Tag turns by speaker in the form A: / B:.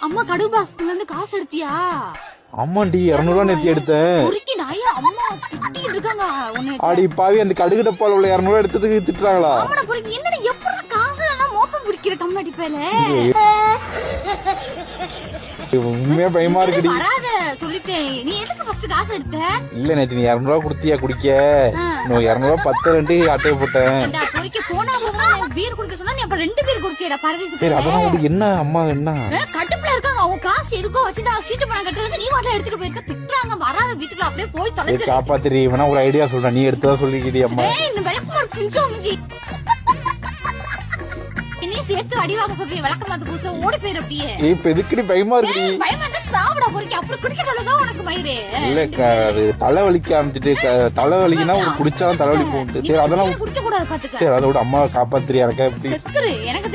A: அம்மா கடுகு பாக்ஸ்ல இருந்து காசு எடுத்தியா?
B: ஆமாண்டி 200 ரூபா நேத்தி எடுத்தேன். அடி பாவி, அந்த கடுகு டப்பால உள்ள 200 ரூபா எடுத்ததுக்கு திட்டுறாங்களா? உண்மையா பயமா இருக்குடி. இல்ல நேத்து நீ 200 ரூபா குடுத்தியா குடிக்க? 200 ரூபா 10 ரெண்டு அட்டையை போட்டேன். அதெல்லாம் என்ன அம்மா என்ன
A: கட்டுப்புல இருக்காங்க, அவங்க காசு எதுக்கோ வச்சுட்டு சீட்டு பணம் கட்டுறது, நீ வாட்டில எடுத்துட்டு போயிருக்க. திட்டுறாங்க, வராத வீட்டுல அப்படியே போய் தொலைஞ்சு
B: காப்பாத்திரி. வேணா ஒரு ஐடியா சொல்றேன், நீ எடுத்ததா சொல்லிக்கிடி அம்மா.
A: இந்த விளக்குமாறு பிஞ்சோம்ஜி நீ சேர்த்து அடிவாங்க சொல்றீங்க. விளக்கமாத்து பூச ஓடி போயிரு அப்படியே.
B: இப்ப எதுக்குடி பயமா இருக்குடி?
A: பயமா இருந்தா சாப்பிட போறீங்க, அப்புறம் குடிக்க சொல்லுதோ உனக்கு மயிறு.
B: இல்ல அது தலைவலிக்க ஆரம்பிச்சுட்டு, தலைவலிக்குன்னா ஒரு குடிச்சாலும் தலைவலி போகுது. சரி அதெல்லாம்
A: குடிக்க கூடாது பாத்துக்க.
B: சரி அதோட அம்மா காப்பாத்திரி. எனக்கு
A: செத்துரு எனக்கு